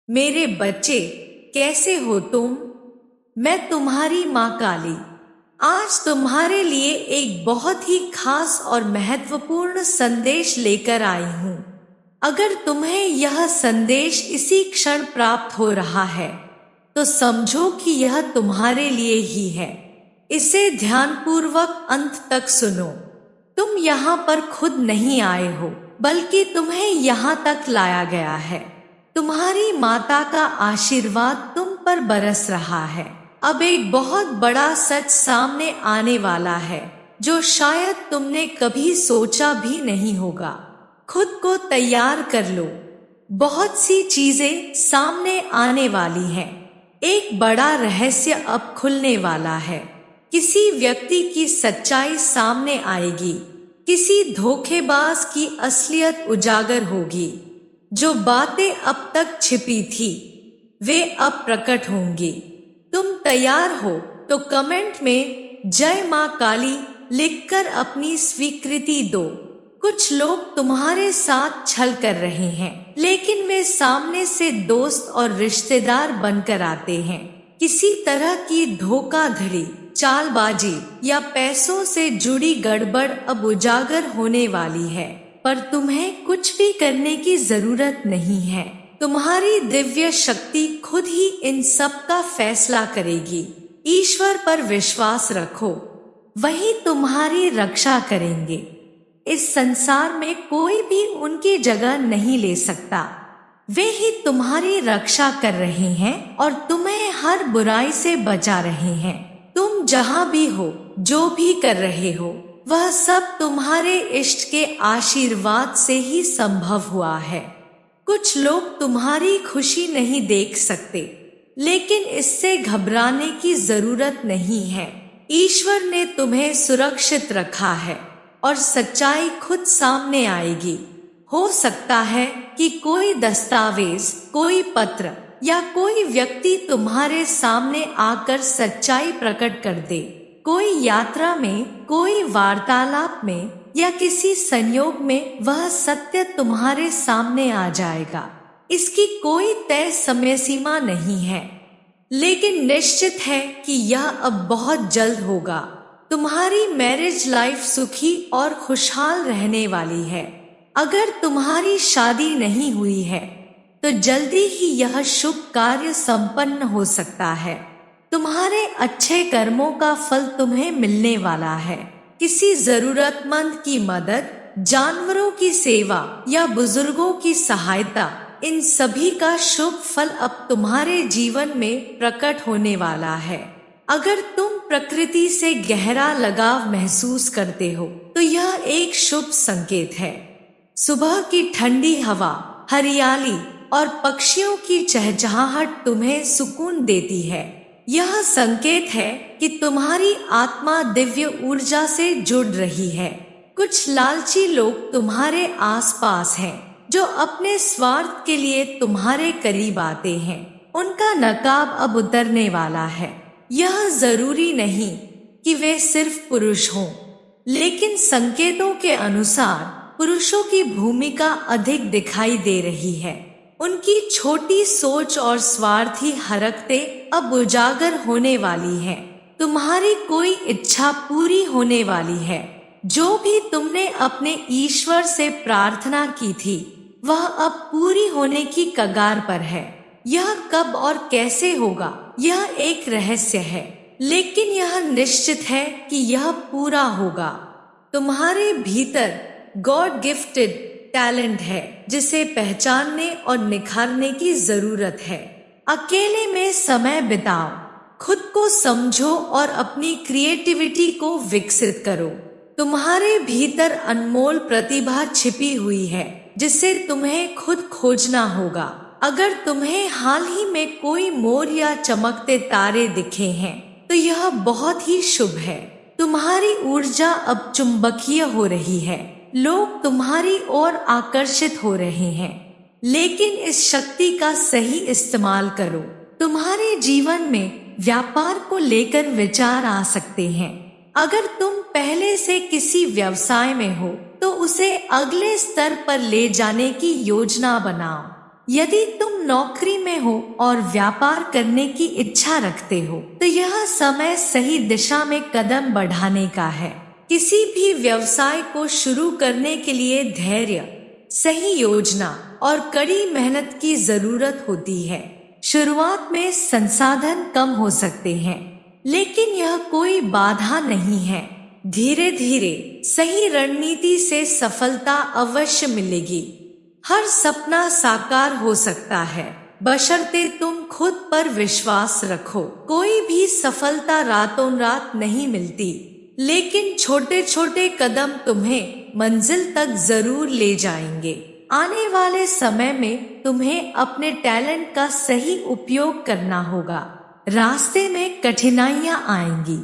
मेरे बच्चे, कैसे हो तुम? मैं तुम्हारी माँ काली आज तुम्हारे लिए एक बहुत ही खास और महत्वपूर्ण संदेश लेकर आई हूँ। अगर तुम्हें यह संदेश इसी क्षण प्राप्त हो रहा है तो समझो कि यह तुम्हारे लिए ही है। इसे ध्यानपूर्वक अंत तक सुनो। तुम यहाँ पर खुद नहीं आए हो, बल्कि तुम्हें यहाँ तक लाया गया है। तुम्हारी माता का आशीर्वाद तुम पर बरस रहा है। अब एक बहुत बड़ा सच सामने आने वाला है जो शायद तुमने कभी सोचा भी नहीं होगा। खुद को तैयार कर लो, बहुत सी चीजें सामने आने वाली हैं। एक बड़ा रहस्य अब खुलने वाला है। किसी व्यक्ति की सच्चाई सामने आएगी, किसी धोखेबाज की असलियत उजागर होगी। जो बातें अब तक छिपी थी वे अब प्रकट होंगी। तुम तैयार हो तो कमेंट में जय मां काली लिखकर अपनी स्वीकृति दो। कुछ लोग तुम्हारे साथ छल कर रहे हैं, लेकिन वे सामने से दोस्त और रिश्तेदार बनकर आते हैं। किसी तरह की धोखाधड़ी, चालबाजी या पैसों से जुड़ी गड़बड़ अब उजागर होने वाली है, पर तुम्हें कुछ भी करने की जरूरत नहीं है। तुम्हारी दिव्य शक्ति खुद ही इन सब का फैसला करेगी। ईश्वर पर विश्वास रखो, वही तुम्हारी रक्षा करेंगे। इस संसार में कोई भी उनकी जगह नहीं ले सकता। वे ही तुम्हारी रक्षा कर रहे हैं और तुम्हें हर बुराई से बचा रहे हैं। तुम जहाँ भी हो, जो भी कर रहे हो, वह सब तुम्हारे इष्ट के आशीर्वाद से ही संभव हुआ है। कुछ लोग तुम्हारी खुशी नहीं देख सकते, लेकिन इससे घबराने की जरूरत नहीं है। ईश्वर ने तुम्हें सुरक्षित रखा है और सच्चाई खुद सामने आएगी। हो सकता है कि कोई दस्तावेज, कोई पत्र या कोई व्यक्ति तुम्हारे सामने आकर सच्चाई प्रकट कर दे। कोई यात्रा में, कोई वार्तालाप में या किसी संयोग में वह सत्य तुम्हारे सामने आ जाएगा। इसकी कोई तय समय सीमा नहीं है, लेकिन निश्चित है कि यह अब बहुत जल्द होगा। तुम्हारी मैरिज लाइफ सुखी और खुशहाल रहने वाली है। अगर तुम्हारी शादी नहीं हुई है तो जल्दी ही यह शुभ कार्य संपन्न हो सकता है। तुम्हारे अच्छे कर्मों का फल तुम्हें मिलने वाला है। किसी जरूरतमंद की मदद, जानवरों की सेवा या बुजुर्गों की सहायता, इन सभी का शुभ फल अब तुम्हारे जीवन में प्रकट होने वाला है। अगर तुम प्रकृति से गहरा लगाव महसूस करते हो तो यह एक शुभ संकेत है। सुबह की ठंडी हवा, हरियाली और पक्षियों की चहचहाहट तुम्हें सुकून देती है। यह संकेत है कि तुम्हारी आत्मा दिव्य ऊर्जा से जुड़ रही है। कुछ लालची लोग तुम्हारे आसपास हैं, जो अपने स्वार्थ के लिए तुम्हारे करीब आते हैं। उनका नकाब अब उतरने वाला है। यह जरूरी नहीं कि वे सिर्फ पुरुष हों, लेकिन संकेतों के अनुसार पुरुषों की भूमिका अधिक दिखाई दे रही है। उनकी छोटी सोच और स्वार्थी हरकतें अब उजागर होने वाली हैं। तुम्हारी कोई इच्छा पूरी होने वाली है। जो भी तुमने अपने ईश्वर से प्रार्थना की थी, वह अब पूरी होने की कगार पर है। यह कब और कैसे होगा, यह एक रहस्य है, लेकिन यह निश्चित है कि यह पूरा होगा। तुम्हारे भीतर गॉड गिफ्टेड टैलेंट है, जिसे पहचानने और निखारने की जरूरत है। अकेले में समय बिताओ, खुद को समझो और अपनी क्रिएटिविटी को विकसित करो। तुम्हारे भीतर अनमोल प्रतिभा छिपी हुई है, जिसे तुम्हें खुद खोजना होगा। अगर तुम्हें हाल ही में कोई मोर या चमकते तारे दिखे हैं तो यह बहुत ही शुभ है। तुम्हारी ऊर्जा अब चुंबकीय हो रही है। लोग तुम्हारी ओर आकर्षित हो रहे हैं, लेकिन इस शक्ति का सही इस्तेमाल करो। तुम्हारे जीवन में व्यापार को लेकर विचार आ सकते हैं। अगर तुम पहले से किसी व्यवसाय में हो तो उसे अगले स्तर पर ले जाने की योजना बनाओ। यदि तुम नौकरी में हो और व्यापार करने की इच्छा रखते हो तो यह समय सही दिशा में कदम बढ़ाने का है। किसी भी व्यवसाय को शुरू करने के लिए धैर्य, सही योजना और कड़ी मेहनत की जरूरत होती है। शुरुआत में संसाधन कम हो सकते हैं, लेकिन यह कोई बाधा नहीं है। धीरे धीरे सही रणनीति से सफलता अवश्य मिलेगी। हर सपना साकार हो सकता है, बशर्ते तुम खुद पर विश्वास रखो। कोई भी सफलता रातों रात नहीं मिलती, लेकिन छोटे छोटे कदम तुम्हें मंजिल तक जरूर ले जाएंगे। आने वाले समय में तुम्हें अपने टैलेंट का सही उपयोग करना होगा। रास्ते में कठिनाइयां आएंगी,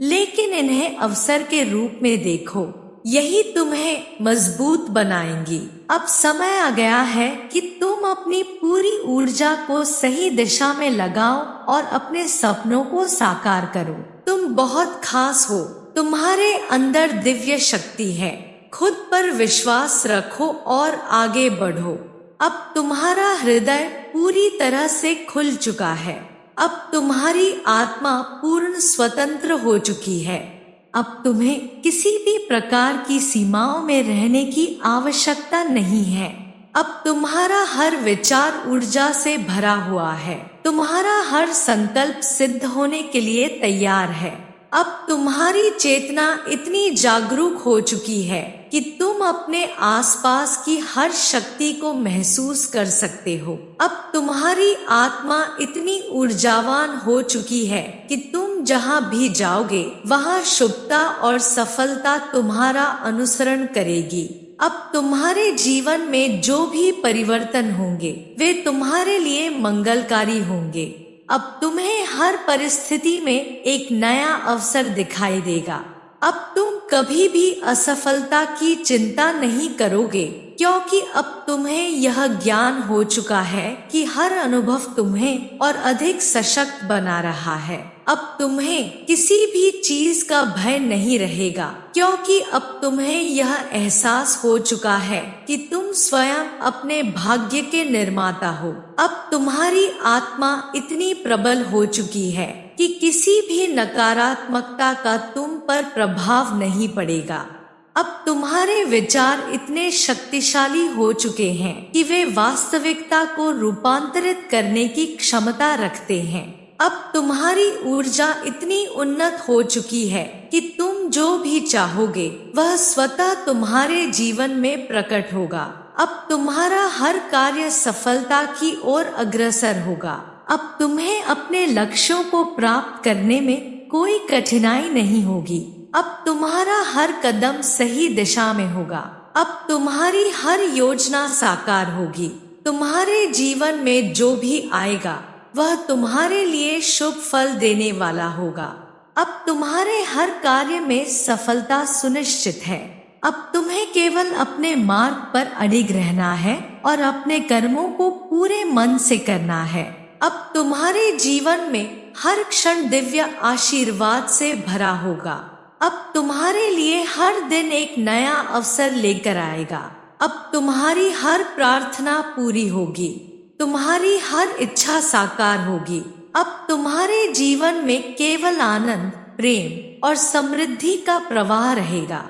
लेकिन इन्हें अवसर के रूप में देखो। यही तुम्हें मजबूत बनाएंगी। अब समय आ गया है कि तुम अपनी पूरी ऊर्जा को सही दिशा में लगाओ और अपने सपनों को साकार करो। तुम बहुत खास हो, तुम्हारे अंदर दिव्य शक्ति है। खुद पर विश्वास रखो और आगे बढ़ो। अब तुम्हारा हृदय पूरी तरह से खुल चुका है। अब तुम्हारी आत्मा पूर्ण स्वतंत्र हो चुकी है। अब तुम्हें किसी भी प्रकार की सीमाओं में रहने की आवश्यकता नहीं है। अब तुम्हारा हर विचार ऊर्जा से भरा हुआ है। तुम्हारा हर संकल्प सिद्ध होने के लिए तैयार है। अब तुम्हारी चेतना इतनी जागरूक हो चुकी है कि तुम अपने आसपास की हर शक्ति को महसूस कर सकते हो। अब तुम्हारी आत्मा इतनी ऊर्जावान हो चुकी है कि तुम जहाँ भी जाओगे वहाँ शुभता और सफलता तुम्हारा अनुसरण करेगी। अब तुम्हारे जीवन में जो भी परिवर्तन होंगे वे तुम्हारे लिए मंगलकारी होंगे। अब तुम्हें हर परिस्थिति में एक नया अवसर दिखाई देगा। अब तुम कभी भी असफलता की चिंता नहीं करोगे, क्योंकि अब तुम्हें यह ज्ञान हो चुका है कि हर अनुभव तुम्हें और अधिक सशक्त बना रहा है। अब तुम्हें किसी भी चीज का भय नहीं रहेगा, क्योंकि अब तुम्हें यह एहसास हो चुका है कि तुम स्वयं अपने भाग्य के निर्माता हो। अब तुम्हारी आत्मा इतनी प्रबल हो चुकी है कि किसी भी नकारात्मकता का तुम पर प्रभाव नहीं पड़ेगा। अब तुम्हारे विचार इतने शक्तिशाली हो चुके हैं कि वे वास्तविकता को रूपांतरित करने की क्षमता रखते हैं। अब तुम्हारी ऊर्जा इतनी उन्नत हो चुकी है कि तुम जो भी चाहोगे वह स्वतः तुम्हारे जीवन में प्रकट होगा। अब तुम्हारा हर कार्य सफलता की ओर अग्रसर होगा। अब तुम्हें अपने लक्ष्यों को प्राप्त करने में कोई कठिनाई नहीं होगी। अब तुम्हारा हर कदम सही दिशा में होगा। अब तुम्हारी हर योजना साकार होगी। तुम्हारे जीवन में जो भी आएगा वह तुम्हारे लिए शुभ फल देने वाला होगा। अब तुम्हारे हर कार्य में सफलता सुनिश्चित है। अब तुम्हें केवल अपने मार्ग पर अडिग रहना है और अपने कर्मों को पूरे मन से करना है। अब तुम्हारे जीवन में हर क्षण दिव्य आशीर्वाद से भरा होगा। अब तुम्हारे लिए हर दिन एक नया अवसर लेकर आएगा। अब तुम्हारी हर प्रार्थना पूरी होगी। तुम्हारी हर इच्छा साकार होगी। अब तुम्हारे जीवन में केवल आनंद, प्रेम और समृद्धि का प्रवाह रहेगा।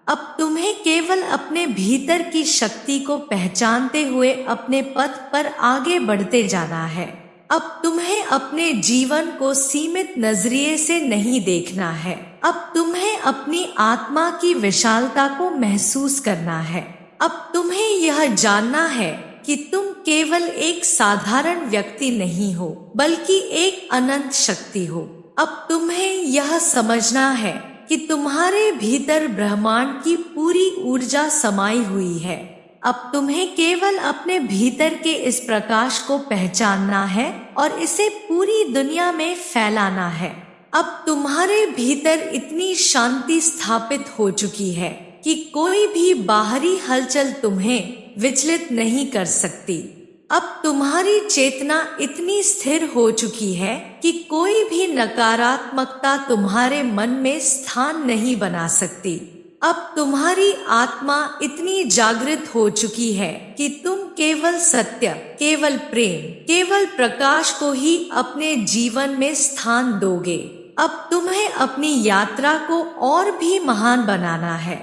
अब तुम्हें केवल अपने भीतर की शक्ति को पहचानते हुए अपने पथ पर आगे बढ़ते जाना है। अब तुम्हें अपने जीवन को सीमित नजरिए से नहीं देखना है। अब तुम्हें अपनी आत्मा की विशालता को महसूस करना है। अब तुम्हें यह जानना है कि तुम केवल एक साधारण व्यक्ति नहीं हो, बल्कि एक अनंत शक्ति हो। अब तुम्हें यह समझना है कि तुम्हारे भीतर ब्रह्मांड की पूरी ऊर्जा समाई हुई है। अब तुम्हें केवल अपने भीतर के इस प्रकाश को पहचानना है और इसे पूरी दुनिया में फैलाना है। अब तुम्हारे भीतर इतनी शांति स्थापित हो चुकी है कि कोई भी बाहरी हलचल तुम्हें विचलित नहीं कर सकती। अब तुम्हारी चेतना इतनी स्थिर हो चुकी है कि कोई भी नकारात्मकता तुम्हारे मन में स्थान नहीं बना सकती। अब तुम्हारी आत्मा इतनी जागृत हो चुकी है कि तुम केवल सत्य, केवल प्रेम, केवल प्रकाश को ही अपने जीवन में स्थान दोगे। अब तुम्हें अपनी यात्रा को और भी महान बनाना है।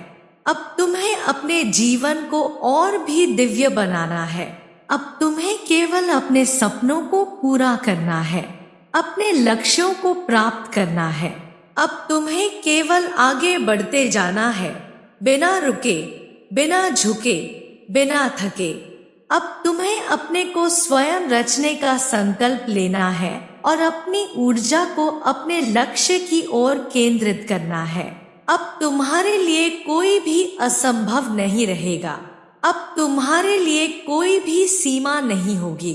अब तुम्हें अपने जीवन को और भी दिव्य बनाना है। अब तुम्हें केवल अपने सपनों को पूरा करना है, अपने लक्ष्यों को प्राप्त करना है। अब तुम्हें केवल आगे बढ़ते जाना है, बिना रुके, बिना झुके, बिना थके। अब तुम्हें अपने को स्वयं रचने का संकल्प लेना है और अपनी ऊर्जा को अपने लक्ष्य की ओर केंद्रित करना है। अब तुम्हारे लिए कोई भी असंभव नहीं रहेगा। अब तुम्हारे लिए कोई भी सीमा नहीं होगी।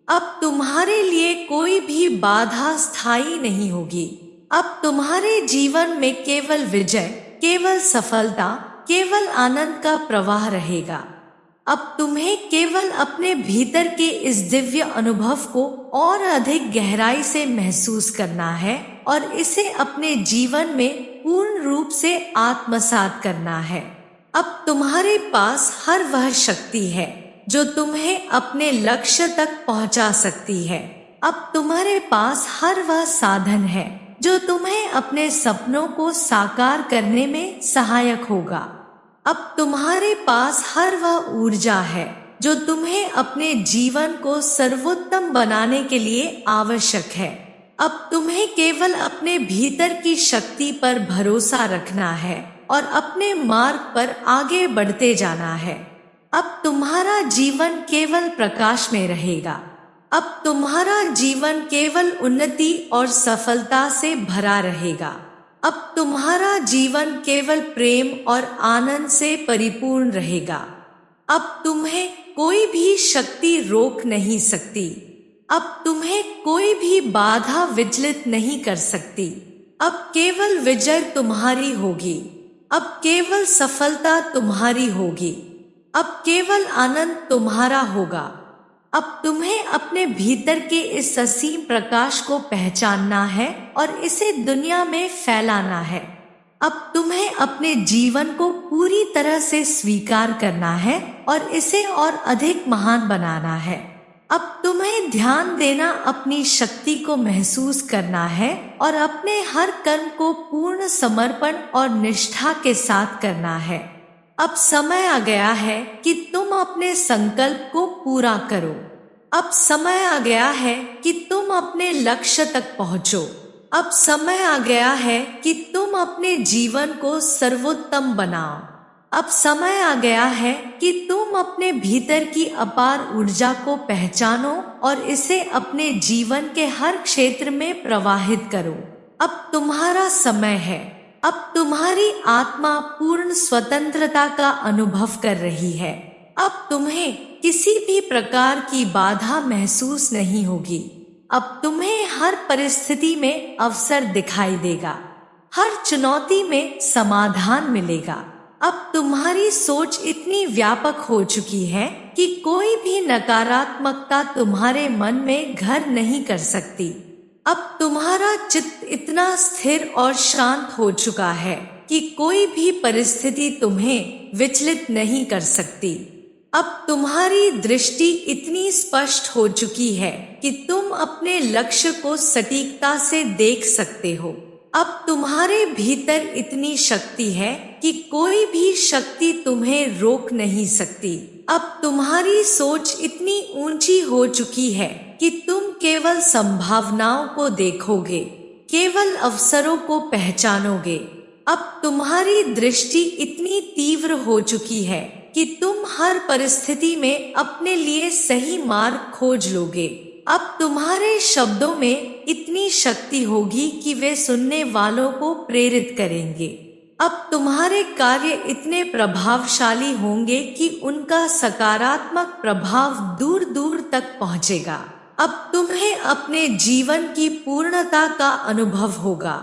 अब तुम्हारे लिए कोई भी बाधा स्थायी नहीं होगी। अब तुम्हारे जीवन में केवल विजय, केवल सफलता, केवल आनंद का प्रवाह रहेगा। अब तुम्हें केवल अपने भीतर के इस दिव्य अनुभव को और अधिक गहराई से महसूस करना है और इसे अपने जीवन में पूर्ण रूप से आत्मसात करना है। अब तुम्हारे पास हर वह शक्ति है जो तुम्हें अपने लक्ष्य तक पहुंचा सकती है। अब तुम्हारे पास हर वह साधन है जो तुम्हें अपने सपनों को साकार करने में सहायक होगा। अब तुम्हारे पास हर वह ऊर्जा है जो तुम्हें अपने जीवन को सर्वोत्तम बनाने के लिए आवश्यक है। अब तुम्हें केवल अपने भीतर की शक्ति पर भरोसा रखना है और अपने मार्ग पर आगे बढ़ते जाना है। अब तुम्हारा जीवन केवल प्रकाश में रहेगा। अब तुम्हारा जीवन केवल उन्नति और सफलता से भरा रहेगा। अब तुम्हारा जीवन केवल प्रेम और आनंद से परिपूर्ण रहेगा। अब तुम्हें कोई भी शक्ति रोक नहीं सकती। अब तुम्हें कोई भी बाधा विचलित नहीं कर सकती। अब केवल विजय तुम्हारी होगी। अब केवल सफलता तुम्हारी होगी। अब केवल आनंद तुम्हारा होगा। अब तुम्हें अपने भीतर के इस असीम प्रकाश को पहचानना है और इसे दुनिया में फैलाना है। अब तुम्हें अपने जीवन को पूरी तरह से स्वीकार करना है और इसे और अधिक महान बनाना है। अब तुम्हें ध्यान देना, अपनी शक्ति को महसूस करना है और अपने हर कर्म को पूर्ण समर्पण और निष्ठा के साथ करना है। अब समय आ गया है कि तुम अपने संकल्प को पूरा करो। अब समय आ गया है कि तुम अपने लक्ष्य तक पहुंचो। अब समय आ गया है कि तुम अपने जीवन को सर्वोत्तम बनाओ। अब समय आ गया है कि तुम अपने भीतर की अपार ऊर्जा को पहचानो और इसे अपने जीवन के हर क्षेत्र में प्रवाहित करो। अब तुम्हारा समय है। अब तुम्हारी आत्मा पूर्ण स्वतंत्रता का अनुभव कर रही है। अब तुम्हें किसी भी प्रकार की बाधा महसूस नहीं होगी। अब तुम्हें हर परिस्थिति में अवसर दिखाई देगा। हर चुनौती में समाधान मिलेगा। अब तुम्हारी सोच इतनी व्यापक हो चुकी है कि कोई भी नकारात्मकता तुम्हारे मन में घर नहीं कर सकती। अब तुम्हारा चित्त इतना स्थिर और शांत हो चुका है कि कोई भी परिस्थिति तुम्हें विचलित नहीं कर सकती। अब तुम्हारी दृष्टि इतनी स्पष्ट हो चुकी है कि तुम अपने लक्ष्य को सटीकता से देख सकते हो। अब तुम्हारे भीतर इतनी शक्ति है कि कोई भी शक्ति तुम्हें रोक नहीं सकती। अब तुम्हारी सोच इतनी ऊंची हो चुकी है कि तुम केवल संभावनाओं को देखोगे, केवल अवसरों को पहचानोगे। अब तुम्हारी दृष्टि इतनी तीव्र हो चुकी है कि तुम हर परिस्थिति में अपने लिए सही मार्ग खोज लोगे। अब तुम्हारे शब्दों में इतनी शक्ति होगी कि वे सुनने वालों को प्रेरित करेंगे। अब तुम्हारे कार्य इतने प्रभावशाली होंगे कि उनका सकारात्मक प्रभाव दूर दूर तक पहुंचेगा। अब तुम्हें अपने जीवन की पूर्णता का अनुभव होगा।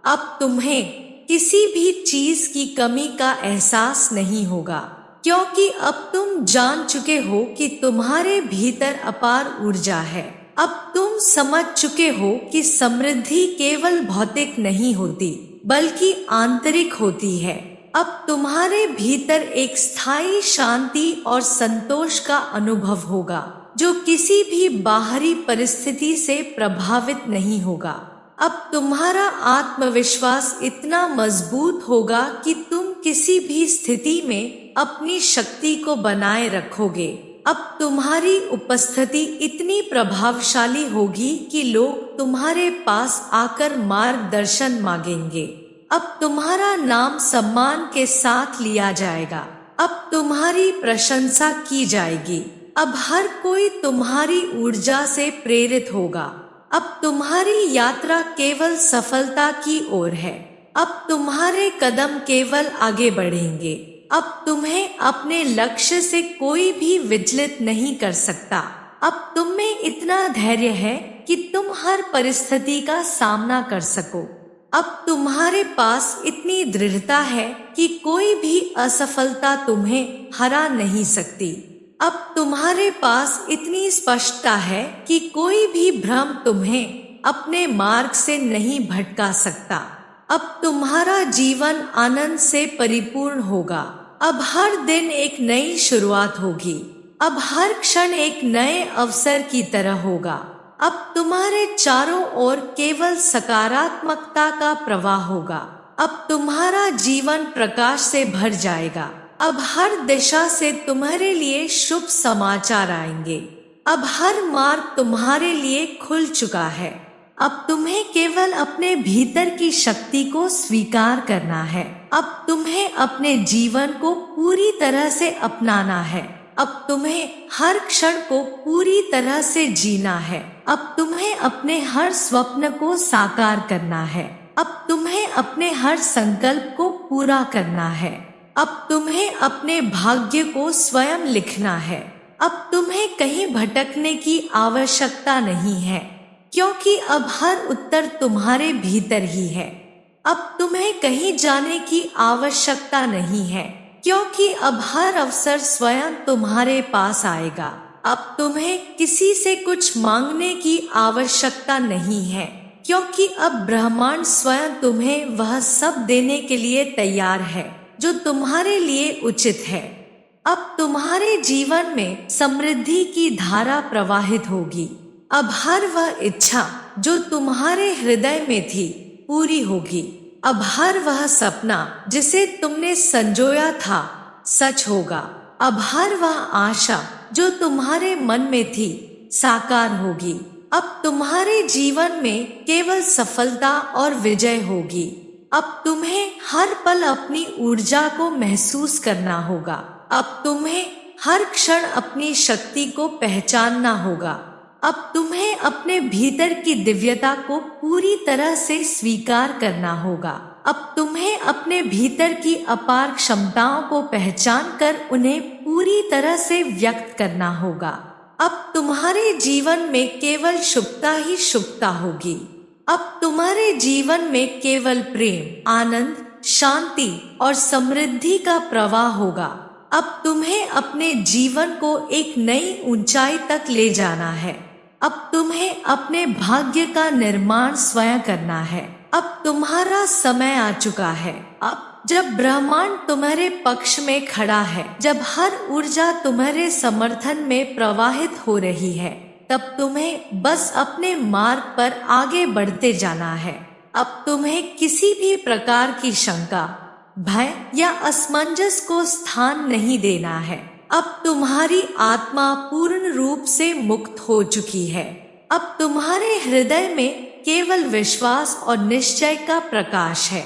अब तुम्हें किसी भी चीज की कमी का एहसास नहीं होगा, क्योंकि अब तुम जान चुके हो कि तुम्हारे भीतर अपार ऊर्जा है। अब तुम समझ चुके हो कि समृद्धि केवल भौतिक नहीं होती, बल्कि आंतरिक होती है। अब तुम्हारे भीतर एक स्थायी शांति और संतोष का अनुभव होगा जो किसी भी बाहरी परिस्थिति से प्रभावित नहीं होगा। अब तुम्हारा आत्मविश्वास इतना मजबूत होगा कि तुम किसी भी स्थिति में अपनी शक्ति को बनाए रखोगे। अब तुम्हारी उपस्थिति इतनी प्रभावशाली होगी कि लोग तुम्हारे पास आकर मार्गदर्शन मांगेंगे। अब तुम्हारा नाम सम्मान के साथ लिया जाएगा। अब तुम्हारी प्रशंसा की जाएगी। अब हर कोई तुम्हारी ऊर्जा से प्रेरित होगा। अब तुम्हारी यात्रा केवल सफलता की ओर है। अब तुम्हारे कदम केवल आगे बढ़ेंगे। अब तुम्हें अपने लक्ष्य से कोई भी विचलित नहीं कर सकता। अब तुम में इतना धैर्य है कि तुम हर परिस्थिति का सामना कर सको। अब तुम्हारे पास इतनी दृढ़ता है कि कोई भी असफलता तुम्हें हरा नहीं सकती। अब तुम्हारे पास इतनी स्पष्टता है कि कोई भी भ्रम तुम्हें अपने मार्ग से नहीं भटका सकता। अब तुम्हारा जीवन आनंद से परिपूर्ण होगा। अब हर दिन एक नई शुरुआत होगी। अब हर क्षण एक नए अवसर की तरह होगा। अब तुम्हारे चारों ओर केवल सकारात्मकता का प्रवाह होगा। अब तुम्हारा जीवन प्रकाश से भर जाएगा। अब हर दिशा से तुम्हारे लिए शुभ समाचार आएंगे। अब हर मार्ग तुम्हारे लिए खुल चुका है। अब तुम्हें केवल अपने भीतर की शक्ति को स्वीकार करना है। अब तुम्हें अपने जीवन को पूरी तरह से अपनाना है। अब तुम्हें हर क्षण को पूरी तरह से जीना है। अब तुम्हें अपने हर स्वप्न को साकार करना है। अब तुम्हें अपने हर संकल्प को पूरा करना है। अब तुम्हें अपने भाग्य को स्वयं लिखना है। अब तुम्हें कहीं भटकने की आवश्यकता नहीं है, क्योंकि अब हर उत्तर तुम्हारे भीतर ही है। अब तुम्हें कहीं जाने की आवश्यकता नहीं है, क्योंकि अब हर अवसर स्वयं तुम्हारे पास आएगा। अब तुम्हें किसी से कुछ मांगने की आवश्यकता नहीं है, क्योंकि अब ब्रह्मांड स्वयं तुम्हें वह सब देने के लिए तैयार है जो तुम्हारे लिए उचित है। अब तुम्हारे जीवन में समृद्धि की धारा प्रवाहित होगी। अब हर वह इच्छा जो तुम्हारे हृदय में थी पूरी होगी। अब हर वह सपना जिसे तुमने संजोया था सच होगा। अब हर वह आशा जो तुम्हारे मन में थी साकार होगी। अब तुम्हारे जीवन में केवल सफलता और विजय होगी। अब तुम्हें हर पल अपनी ऊर्जा को महसूस करना होगा। अब तुम्हें हर क्षण अपनी शक्ति को पहचानना होगा। अब तुम्हें अपने भीतर की दिव्यता को पूरी तरह से स्वीकार करना होगा। अब तुम्हें अपने भीतर की अपार क्षमताओं को पहचान कर उन्हें पूरी तरह से व्यक्त करना होगा। अब तुम्हारे जीवन में केवल शुभता ही शुभता होगी। अब तुम्हारे जीवन में केवल प्रेम, आनंद, शांति और समृद्धि का प्रवाह होगा। अब तुम्हें अपने जीवन को एक नई ऊंचाई तक ले जाना है। अब तुम्हें अपने भाग्य का निर्माण स्वयं करना है। अब तुम्हारा समय आ चुका है। अब जब ब्रह्मांड तुम्हारे पक्ष में खड़ा है, जब हर ऊर्जा तुम्हारे समर्थन में प्रवाहित हो रही है, तब तुम्हें बस अपने मार्ग पर आगे बढ़ते जाना है। अब तुम्हें किसी भी प्रकार की शंका, भय या असमंजस को स्थान नहीं देना है। अब तुम्हारी आत्मा पूर्ण रूप से मुक्त हो चुकी है। अब तुम्हारे हृदय में केवल विश्वास और निश्चय का प्रकाश है।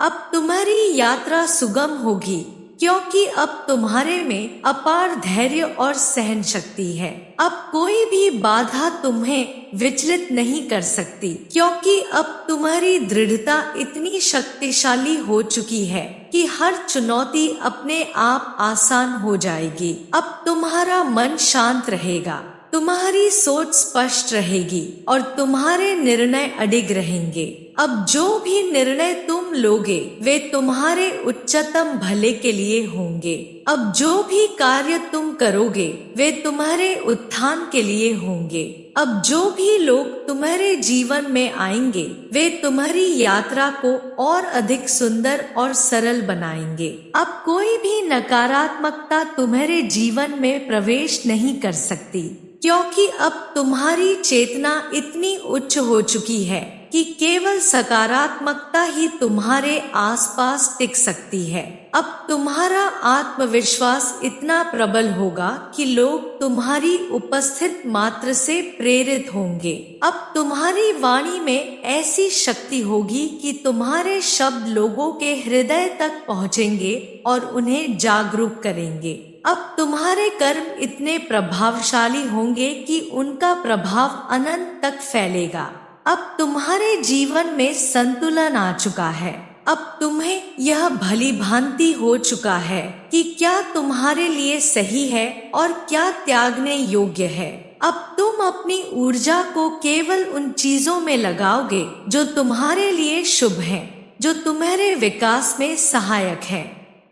अब तुम्हारी यात्रा सुगम होगी, क्योंकि अब तुम्हारे में अपार धैर्य और सहन शक्ति है। अब कोई भी बाधा तुम्हें विचलित नहीं कर सकती, क्योंकि अब तुम्हारी दृढ़ता इतनी शक्तिशाली हो चुकी है कि हर चुनौती अपने आप आसान हो जाएगी। अब तुम्हारा मन शांत रहेगा, तुम्हारी सोच स्पष्ट रहेगी और तुम्हारे निर्णय अडिग रहेंगे। अब जो भी निर्णय तुम लोगे वे तुम्हारे उच्चतम भले के लिए होंगे। अब जो भी कार्य तुम करोगे वे तुम्हारे उत्थान के लिए होंगे। अब जो भी लोग तुम्हारे जीवन में आएंगे वे तुम्हारी यात्रा को और अधिक सुंदर और सरल बनाएंगे। अब कोई भी नकारात्मकता तुम्हारे जीवन में प्रवेश नहीं कर सकती, क्योंकि अब तुम्हारी चेतना इतनी उच्च हो चुकी है कि केवल सकारात्मकता ही तुम्हारे आसपास टिक सकती है। अब तुम्हारा आत्मविश्वास इतना प्रबल होगा कि लोग तुम्हारी उपस्थित मात्र से प्रेरित होंगे। अब तुम्हारी वाणी में ऐसी शक्ति होगी कि तुम्हारे शब्द लोगों के हृदय तक पहुँचेंगे और उन्हें जागरूक करेंगे। अब तुम्हारे कर्म इतने प्रभावशाली होंगे कि उनका प्रभाव अनंत तक फैलेगा। अब तुम्हारे जीवन में संतुलन आ चुका है। अब तुम्हें यह भली भांति हो चुका है कि क्या तुम्हारे लिए सही है और क्या त्यागने योग्य है। अब तुम अपनी ऊर्जा को केवल उन चीजों में लगाओगे जो तुम्हारे लिए शुभ हैं, जो तुम्हारे विकास में सहायक है।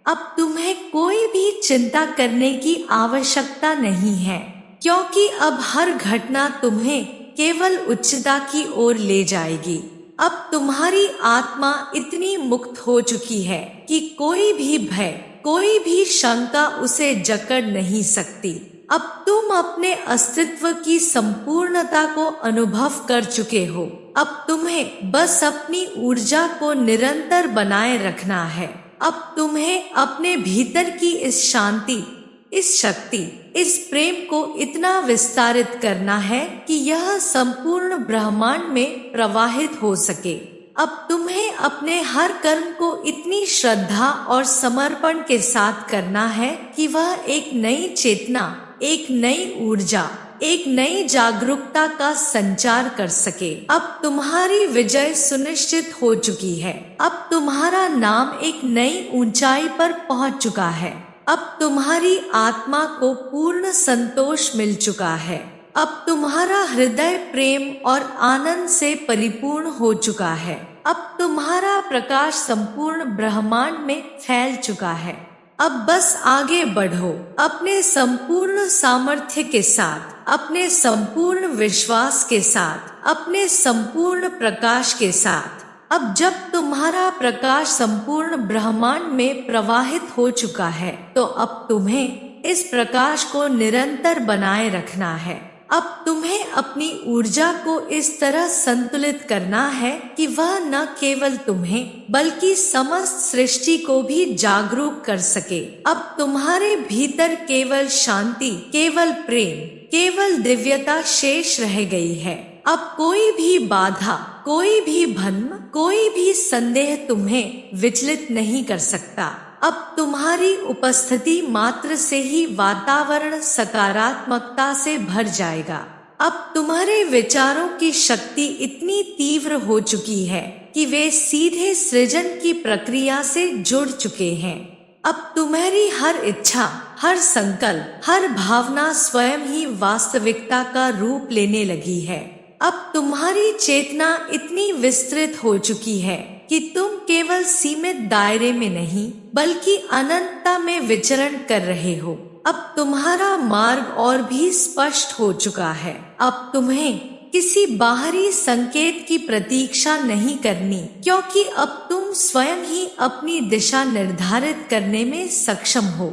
अब तुम्हें कोई भी चिंता करने की आवश्यकता नहीं है, क्योंकि अब हर घटना तुम्हें केवल उच्चता की ओर ले जाएगी। अब तुम्हारी आत्मा इतनी मुक्त हो चुकी है कि कोई भी भय, कोई भी शंका उसे जकड़ नहीं सकती। अब तुम अपने अस्तित्व की संपूर्णता को अनुभव कर चुके हो। अब तुम्हें बस अपनी ऊर्जा को निरंतर बनाए रखना है। अब तुम्हें अपने भीतर की इस शांति, इस शक्ति, इस प्रेम को इतना विस्तारित करना है कि यह संपूर्ण ब्रह्मांड में प्रवाहित हो सके। अब तुम्हें अपने हर कर्म को इतनी श्रद्धा और समर्पण के साथ करना है कि वह एक नई चेतना, एक नई ऊर्जा, एक नई जागरूकता का संचार कर सके। अब तुम्हारी विजय सुनिश्चित हो चुकी है। अब तुम्हारा नाम एक नई ऊंचाई पर पहुंच चुका है। अब तुम्हारी आत्मा को पूर्ण संतोष मिल चुका है। अब तुम्हारा हृदय प्रेम और आनंद से परिपूर्ण हो चुका है। अब तुम्हारा प्रकाश संपूर्ण ब्रह्मांड में फैल चुका है। अब बस आगे बढ़ो अपने संपूर्ण सामर्थ्य के साथ, अपने संपूर्ण विश्वास के साथ, अपने संपूर्ण प्रकाश के साथ। अब जब तुम्हारा प्रकाश संपूर्ण ब्रह्मांड में प्रवाहित हो चुका है, तो अब तुम्हें इस प्रकाश को निरंतर बनाए रखना है। अब तुम्हें अपनी ऊर्जा को इस तरह संतुलित करना है कि वह न केवल तुम्हें बल्कि समस्त सृष्टि को भी जागरूक कर सके। अब तुम्हारे भीतर केवल शांति, केवल प्रेम, केवल दिव्यता शेष रह गई है। अब कोई भी बाधा, कोई भी भ्रम, कोई भी संदेह तुम्हें विचलित नहीं कर सकता। अब तुम्हारी उपस्थिति मात्र से ही वातावरण सकारात्मकता से भर जाएगा। अब तुम्हारे विचारों की शक्ति इतनी तीव्र हो चुकी है कि वे सीधे सृजन की प्रक्रिया से जुड़ चुके हैं। अब तुम्हारी हर इच्छा, हर संकल्प, हर भावना स्वयं ही वास्तविकता का रूप लेने लगी है। अब तुम्हारी चेतना इतनी विस्तृत हो चुकी है कि तुम केवल सीमित दायरे में नहीं बल्कि अनंतता में विचरण कर रहे हो। अब तुम्हारा मार्ग और भी स्पष्ट हो चुका है। अब तुम्हें किसी बाहरी संकेत की प्रतीक्षा नहीं करनी, क्योंकि अब तुम स्वयं ही अपनी दिशा निर्धारित करने में सक्षम हो।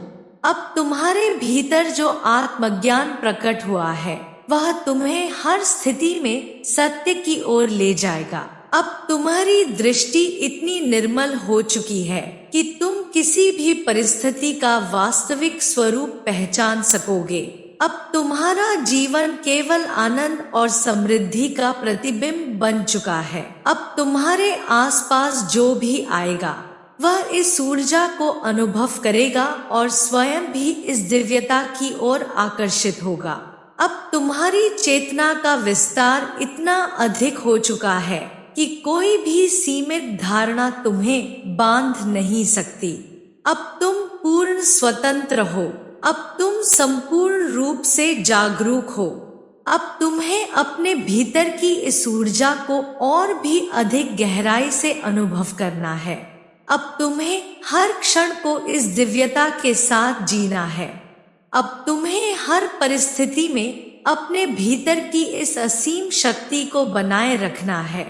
अब तुम्हारे भीतर जो आत्मज्ञान प्रकट हुआ है वह तुम्हें हर स्थिति में सत्य की ओर ले जाएगा। अब तुम्हारी दृष्टि इतनी निर्मल हो चुकी है कि तुम किसी भी परिस्थिति का वास्तविक स्वरूप पहचान सकोगे। अब तुम्हारा जीवन केवल आनंद और समृद्धि का प्रतिबिंब बन चुका है। अब तुम्हारे आसपास जो भी आएगा वह इस ऊर्जा को अनुभव करेगा और स्वयं भी इस दिव्यता की ओर आकर्षित होगा। अब तुम्हारी चेतना का विस्तार इतना अधिक हो चुका है कि कोई भी सीमित धारणा तुम्हें बांध नहीं सकती। अब तुम पूर्ण स्वतंत्र हो। अब तुम संपूर्ण रूप से जागरूक हो। अब तुम्हें अपने भीतर की इस ऊर्जा को और भी अधिक गहराई से अनुभव करना है। अब तुम्हें हर क्षण को इस दिव्यता के साथ जीना है। अब तुम्हें हर परिस्थिति में अपने भीतर की इस असीम शक्ति को बनाए रखना है।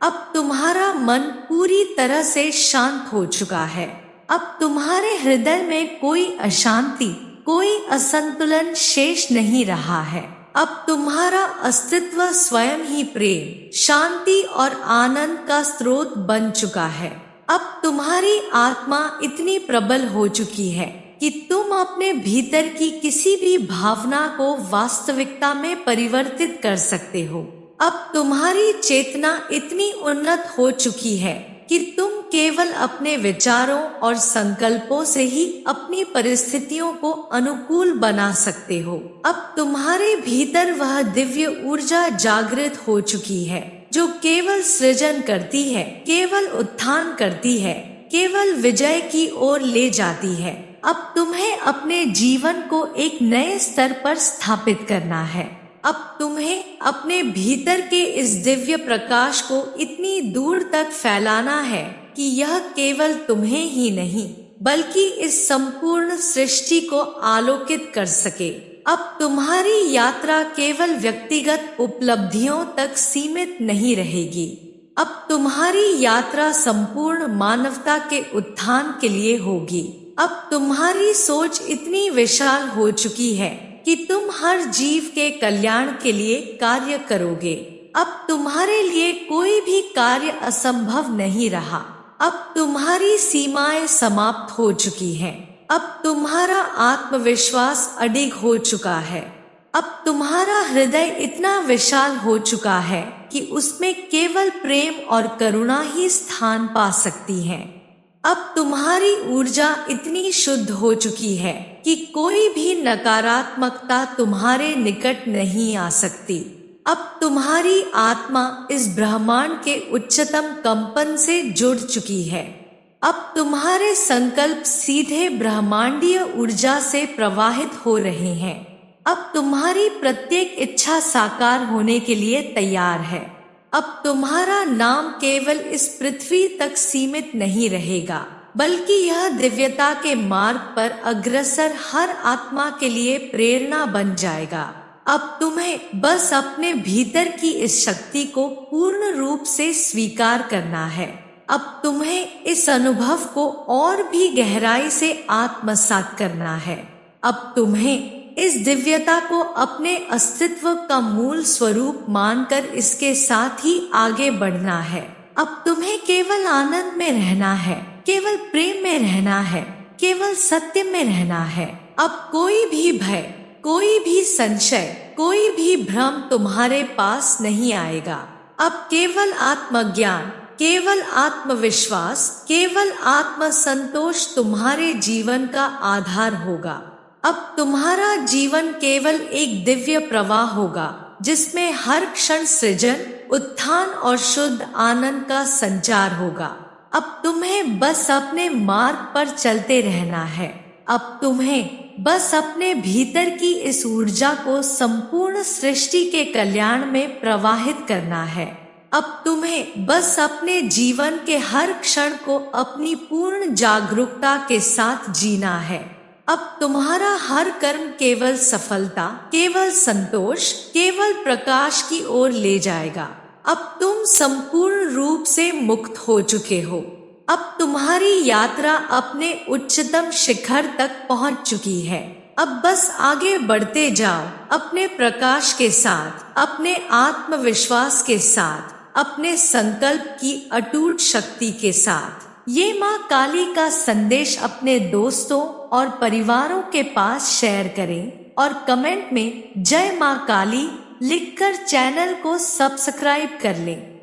अब तुम्हारा मन पूरी तरह से शांत हो चुका है। अब तुम्हारे हृदय में कोई अशांति, कोई असंतुलन शेष नहीं रहा है। अब तुम्हारा अस्तित्व स्वयं ही प्रेम, शांति और आनंद का स्रोत बन चुका है। अब तुम्हारी आत्मा इतनी प्रबल हो चुकी है कि तुम अपने भीतर की किसी भी भावना को वास्तविकता में परिवर्तित कर सकते हो। अब तुम्हारी चेतना इतनी उन्नत हो चुकी है कि तुम केवल अपने विचारों और संकल्पों से ही अपनी परिस्थितियों को अनुकूल बना सकते हो। अब तुम्हारे भीतर वह दिव्य ऊर्जा जागृत हो चुकी है जो केवल सृजन करती है, केवल उत्थान करती है, केवल विजय की ओर ले जाती है। अब तुम्हें अपने जीवन को एक नए स्तर पर स्थापित करना है। अब तुम्हें अपने भीतर के इस दिव्य प्रकाश को इतनी दूर तक फैलाना है कि यह केवल तुम्हें ही नहीं बल्कि इस संपूर्ण सृष्टि को आलोकित कर सके। अब तुम्हारी यात्रा केवल व्यक्तिगत उपलब्धियों तक सीमित नहीं रहेगी। अब तुम्हारी यात्रा संपूर्ण मानवता के उत्थान के लिए होगी। अब तुम्हारी सोच इतनी विशाल हो चुकी है कि तुम हर जीव के कल्याण के लिए कार्य करोगे। अब तुम्हारे लिए कोई भी कार्य असंभव नहीं रहा। अब तुम्हारी सीमाएं समाप्त हो चुकी हैं। अब तुम्हारा आत्मविश्वास अडिग हो चुका है। अब तुम्हारा हृदय इतना विशाल हो चुका है कि उसमें केवल प्रेम और करुणा ही स्थान पा सकती है। अब तुम्हारी ऊर्जा इतनी शुद्ध हो चुकी है कि कोई भी नकारात्मकता तुम्हारे निकट नहीं आ सकती। अब तुम्हारी आत्मा इस ब्रह्मांड के उच्चतम कंपन से जुड़ चुकी है। अब तुम्हारे संकल्प सीधे ब्रह्मांडीय ऊर्जा से प्रवाहित हो रहे हैं। अब तुम्हारी प्रत्येक इच्छा साकार होने के लिए तैयार है। अब तुम्हारा नाम केवल इस पृथ्वी तक सीमित नहीं रहेगा बल्कि यह दिव्यता के मार्ग पर अग्रसर हर आत्मा के लिए प्रेरणा बन जाएगा। अब तुम्हें बस अपने भीतर की इस शक्ति को पूर्ण रूप से स्वीकार करना है। अब तुम्हें इस अनुभव को और भी गहराई से आत्मसात करना है। अब तुम्हें इस दिव्यता को अपने अस्तित्व का मूल स्वरूप मानकर इसके साथ ही आगे बढ़ना है। अब तुम्हें केवल आनंद में रहना है, केवल प्रेम में रहना है, केवल सत्य में रहना है। अब कोई भी भय, कोई भी संशय, कोई भी भ्रम तुम्हारे पास नहीं आएगा। अब केवल आत्मज्ञान, केवल आत्मविश्वास, केवल आत्मसंतोष तुम्हारे जीवन का आधार होगा। अब तुम्हारा जीवन केवल एक दिव्य प्रवाह होगा जिसमें हर क्षण सृजन, उत्थान और शुद्ध आनंद का संचार होगा। अब तुम्हें बस अपने मार्ग पर चलते रहना है। अब तुम्हें बस अपने भीतर की इस ऊर्जा को संपूर्ण सृष्टि के कल्याण में प्रवाहित करना है। अब तुम्हें बस अपने जीवन के हर क्षण को अपनी पूर्ण जागरूकता के साथ जीना है। अब तुम्हारा हर कर्म केवल सफलता, केवल संतोष, केवल प्रकाश की ओर ले जाएगा। अब तुम संपूर्ण रूप से मुक्त हो चुके हो। अब तुम्हारी यात्रा अपने उच्चतम शिखर तक पहुंच चुकी है। अब बस आगे बढ़ते जाओ अपने प्रकाश के साथ, अपने आत्मविश्वास के साथ, अपने संकल्प की अटूट शक्ति के साथ। ये माँ काली का संदेश अपने दोस्तों और परिवारों के पास शेयर करें और कमेंट में जय माँ काली लिखकर चैनल को सब्सक्राइब कर लें।